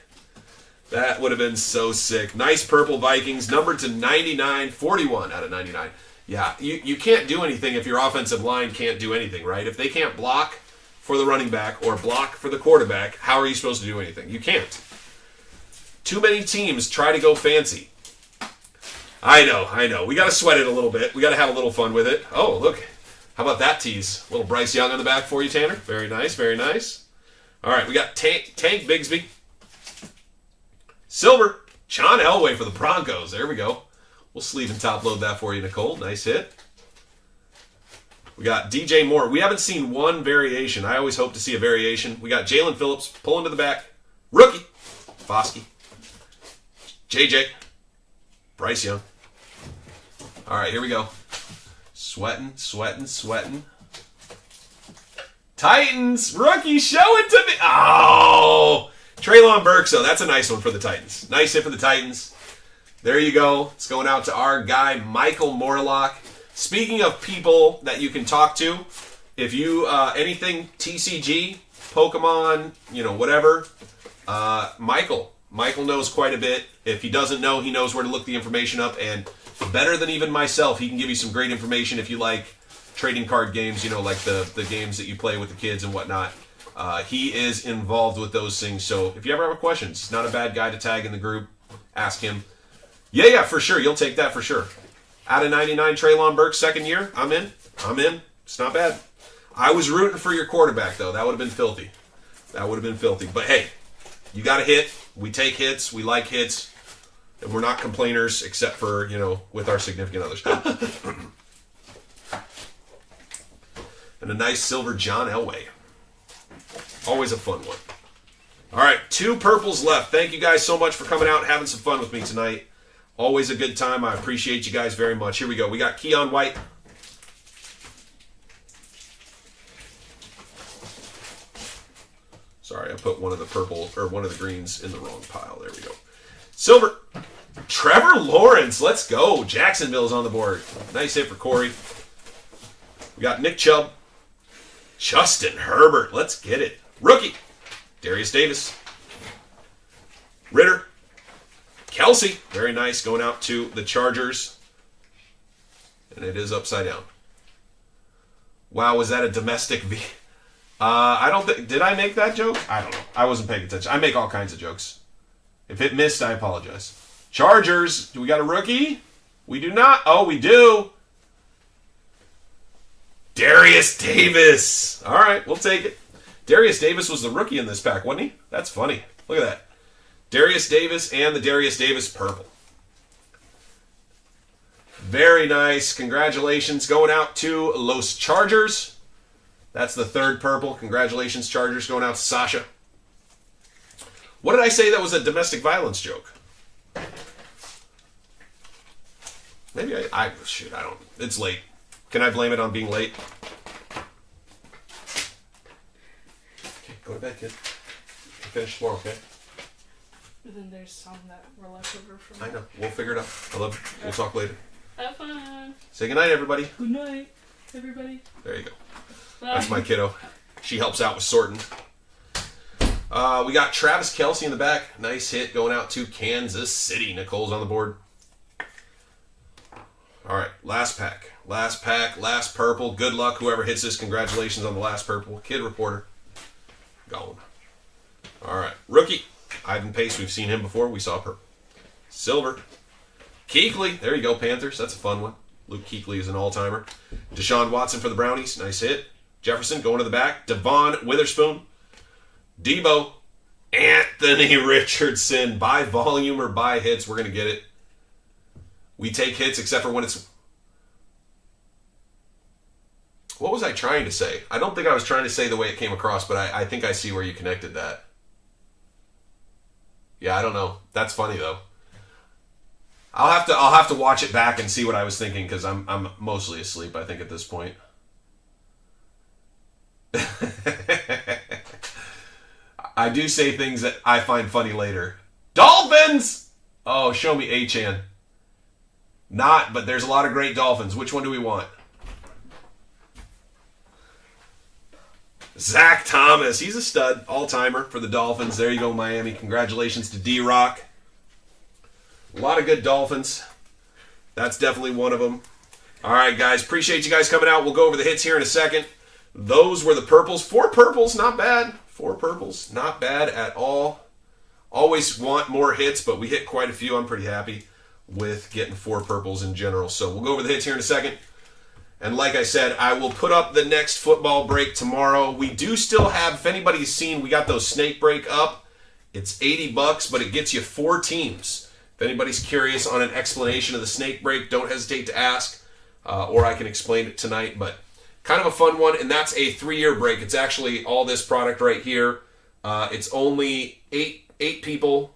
That would have been so sick. Nice purple Vikings, numbered to 99, 41 out of 99. Yeah, you can't do anything if your offensive line can't do anything, right? If they can't block for the running back or block for the quarterback, how are you supposed to do anything? You can't. Too many teams try to go fancy. I know. We got to sweat it a little bit. We got to have a little fun with it. Oh, look. How about that tease? A little Bryce Young on the back for you, Tanner. Very nice, very nice. All right, we got Tank Bigsby. Silver, John Elway for the Broncos. There we go. We'll sleeve and top load that for you, Nicole. Nice hit. We got DJ Moore. We haven't seen one variation. I always hope to see a variation. We got Jalen Phillips pulling to the back. Rookie. Foskey. JJ. Bryce Young. All right, here we go. Sweating. Titans. Rookie, show it to me. Oh! Treylon Burks, though. That's a nice one for the Titans. Nice hit for the Titans. There you go. It's going out to our guy, Michael Morlock. Speaking of people that you can talk to, if you, anything TCG, Pokemon, whatever, Michael knows quite a bit. If he doesn't know, he knows where to look the information up. And better than even myself, he can give you some great information if you like trading card games, like the games that you play with the kids and whatnot. He is involved with those things. So if you ever have a question, he's not a bad guy to tag in the group. Ask him. Yeah, for sure. You'll take that for sure. Out of 99, Treylon Burks, second year. I'm in. It's not bad. I was rooting for your quarterback, though. That would have been filthy. But hey, you got a hit. We take hits. We like hits. And we're not complainers except for, with our significant others. And a nice silver John Elway. Always a fun one. All right, 2 purples left. Thank you guys so much for coming out and having some fun with me tonight. Always a good time. I appreciate you guys very much. Here we go. We got Keon White. Sorry, I put one of the purple or one of the greens in the wrong pile. There we go. Silver. Trevor Lawrence. Let's go. Jacksonville's on the board. Nice hit for Corey. We got Nick Chubb. Justin Herbert. Let's get it. Rookie. Darius Davis. Ritter. Kelsey. Very nice. Going out to the Chargers. And it is upside down. Wow, was that a domestic V? I don't think... Did I make that joke? I don't know. I wasn't paying attention. I make all kinds of jokes. If it missed, I apologize. Chargers. Do we got a rookie? We do not. Oh, we do. Darius Davis. All right, we'll take it. Darius Davis was the rookie in this pack, wasn't he? That's funny. Look at that. Darius Davis and the Darius Davis purple. Very nice. Congratulations going out to Los Chargers. That's the third purple. Congratulations, Chargers, going out to Sasha. What did I say that was a domestic violence joke? Maybe shoot, I don't. It's late. Can I blame it on being late? Okay, go to bed, kid. Finish tomorrow, okay? And then there's some that were left over from... I know. We'll figure it out. I love you. We'll talk later. Have fun. Say goodnight, everybody. Good night, everybody. There you go. Bye. That's my kiddo. She helps out with sorting. We got Travis Kelce in the back. Nice hit going out to Kansas City. Nicole's on the board. All right, last pack. Last pack, last purple. Good luck, whoever hits this. Congratulations on the last purple. Kid Reporter. Gone. All right, rookie. Ivan Pace, we've seen him before. We saw purple. Silver. Kuechly. There you go, Panthers. That's a fun one. Luke Kuechly is an all-timer. Deshaun Watson for the Brownies. Nice hit. Jefferson going to the back. Devon Witherspoon. Debo. Anthony Richardson. By volume or by hits, we're going to get it. We take hits except for when it's... What was I trying to say? I don't think I was trying to say the way it came across, but I think I see where you connected that. Yeah, I don't know. That's funny, though. I'll have to watch it back and see what I was thinking, because I'm mostly asleep, I think, at this point. I do say things that I find funny later. Dolphins! Oh, show me A-Chan. Not, but there's a lot of great Dolphins. Which one do we want? Zach Thomas. He's a stud. All-timer for the Dolphins. There you go, Miami. Congratulations to D-Rock. A lot of good Dolphins. That's definitely one of them. All right, guys. Appreciate you guys coming out. We'll go over the hits here in a second. Those were the purples. 4 purples. Not bad. 4 purples. Not bad at all. Always want more hits, but we hit quite a few. I'm pretty happy with getting 4 purples in general. So we'll go over the hits here in a second. And like I said, I will put up the next football break tomorrow. We do still have, if anybody's seen, we got those snake break up. It's $80, but it gets you 4 teams. If anybody's curious on an explanation of the snake break, don't hesitate to ask, or I can explain it tonight. But kind of a fun one, and that's a 3-year break. It's actually all this product right here. It's only 8 people,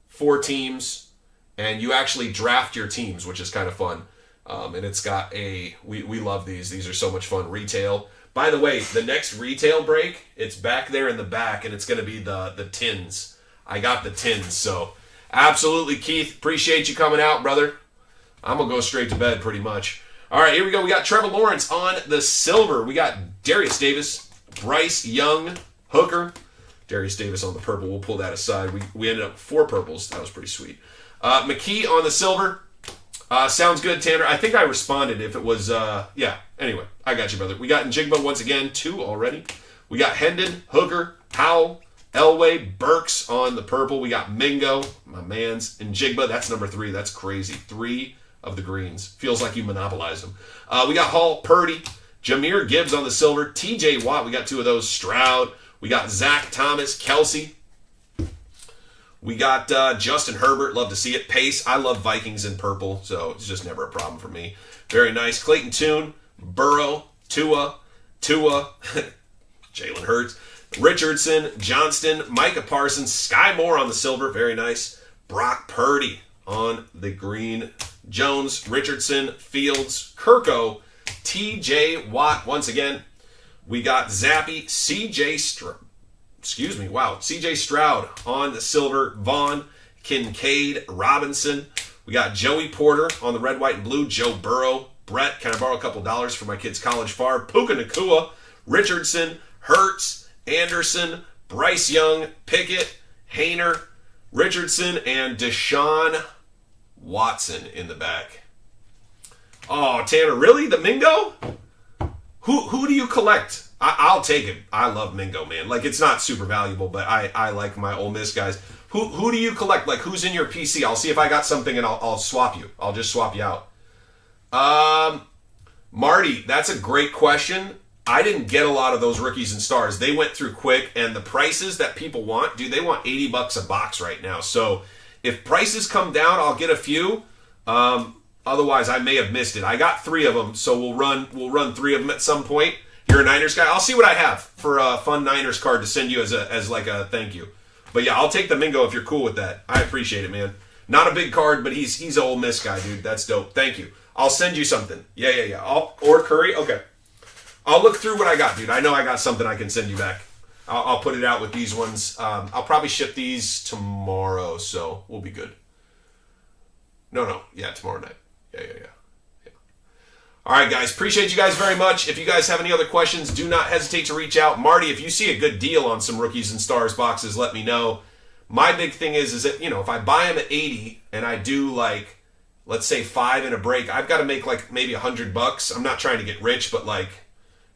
4 teams, and you actually draft your teams, which is kind of fun. And it's got we love these. These are so much fun. Retail. By the way, the next retail break, it's back there in the back, and it's going to be the tins. I got the tins, so absolutely, Keith. Appreciate you coming out, brother. I'm going to go straight to bed pretty much. All right, here we go. We got Trevor Lawrence on the silver. We got Darius Davis, Bryce Young, Hooker. Darius Davis on the purple. We'll pull that aside. We ended up 4 purples. That was pretty sweet. McKee on the silver. Sounds good, Tanner. I think I responded if it was, yeah. Anyway, I got you, brother. We got Njigba once again, 2 already. We got Hendon, Hooker, Powell, Elway, Burks on the purple. We got Mingo, my man's, Njigba. That's number 3. That's crazy. 3 of the greens. Feels like you monopolized them. We got Hall, Purdy, Jahmyr Gibbs on the silver, TJ Watt. We got 2 of those. Stroud. We got Zach Thomas, Kelsey. We got Justin Herbert. Love to see it. Pace. I love Vikings in purple, so it's just never a problem for me. Very nice. Clayton Tune, Burrow, Tua, Jalen Hurts, Richardson, Johnston, Micah Parsons, Sky Moore on the silver. Very nice. Brock Purdy on the green. Jones, Richardson, Fields, Kirko, TJ Watt. Once again, we got Zappy, CJ Stroud on the silver. Vaughn, Kincaid, Robinson. We got Joey Porter on the red, white, and blue. Joe Burrow. Brett, can I borrow a couple dollars for my kid's college farm? Puka Nakua, Richardson, Hertz, Anderson, Bryce Young, Pickett, Hayner, Richardson, and Deshaun Watson in the back. Oh, Tanner, really? The Mingo? Who do you collect? I'll take it. I love Mingo, man. Like, it's not super valuable, but I like my Ole Miss guys. Who do you collect? Like, who's in your PC? I'll see if I got something and I'll swap you. I'll just swap you out. Marty, that's a great question. I didn't get a lot of those rookies and stars. They went through quick, and the prices that people want, dude, they want $80 a box right now. So if prices come down, I'll get a few. Otherwise, I may have missed it. I got 3 of them, so we'll run 3 of them at some point. You're a Niners guy. I'll see what I have for a fun Niners card to send you as like a thank you. But yeah, I'll take the Mingo if you're cool with that. I appreciate it, man. Not a big card, but he's an Ole Miss guy, dude. That's dope. Thank you. I'll send you something. Yeah. Or Curry. Okay. I'll look through what I got, dude. I know I got something I can send you back. I'll put it out with these ones. I'll probably ship these tomorrow, so we'll be good. No. Yeah, tomorrow night. Yeah. All right, guys. Appreciate you guys very much. If you guys have any other questions, do not hesitate to reach out. Marty, if you see a good deal on some Rookies and Stars boxes, let me know. My big thing is that, if I buy them at 80 and I do like, let's say 5 in a break, I've got to make like maybe $100. I'm not trying to get rich, but like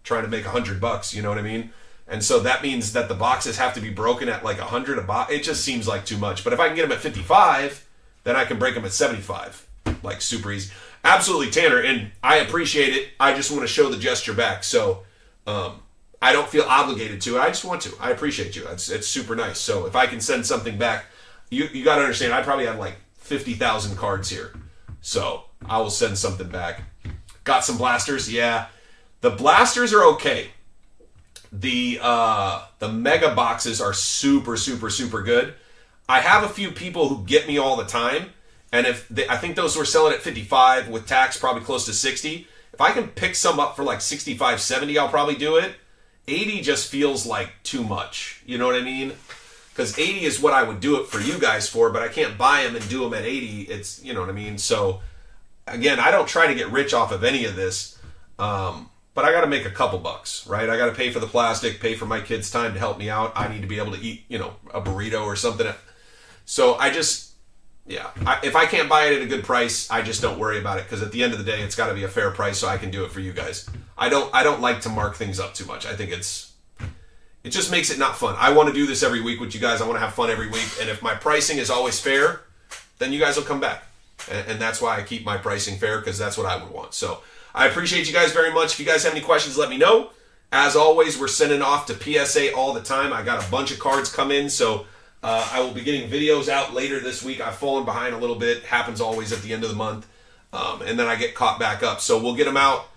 trying to make $100, you know what I mean? And so that means that the boxes have to be broken at like 100 a box. It just seems like too much. But if I can get them at 55, then I can break them at 75. Like super easy. Absolutely, Tanner, and I appreciate it. I just want to show the gesture back. So I don't feel obligated to it. I just want to. I appreciate you. It's super nice. So if I can send something back, you got to understand, I probably have like 50,000 cards here. So I will send something back. Got some blasters? Yeah. The blasters are okay. The mega boxes are super, super, super good. I have a few people who get me all the time, and I think those were selling at 55 with tax, probably close to 60. If I can pick some up for like 65, 70, I'll probably do it. 80 just feels like too much. You know what I mean? Because 80 is what I would do it for you guys for, but I can't buy them and do them at 80. It's, you know what I mean? So, again, I don't try to get rich off of any of this, but I got to make a couple bucks, right? I got to pay for the plastic, pay for my kids' time to help me out. I need to be able to eat, a burrito or something. So if I can't buy it at a good price, I just don't worry about it, because at the end of the day, it's got to be a fair price so I can do it for you guys. I don't like to mark things up too much. I think it just makes it not fun. I want to do this every week with you guys. I want to have fun every week. And if my pricing is always fair, then you guys will come back. And that's why I keep my pricing fair, because that's what I would want. So I appreciate you guys very much. If you guys have any questions, let me know. As always, we're sending off to PSA all the time. I got a bunch of cards come in, so I will be getting videos out later this week. I've fallen behind a little bit. Happens always at the end of the month. And then I get caught back up. So we'll get them out.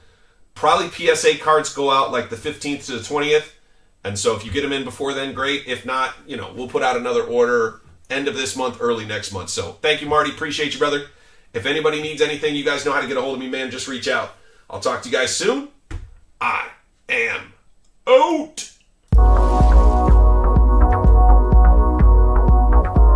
Probably PSA cards go out like the 15th to the 20th. And so if you get them in before then, great. If not, we'll put out another order end of this month, early next month. So thank you, Marty. Appreciate you, brother. If anybody needs anything, you guys know how to get a hold of me, man. Just reach out. I'll talk to you guys soon. I am out.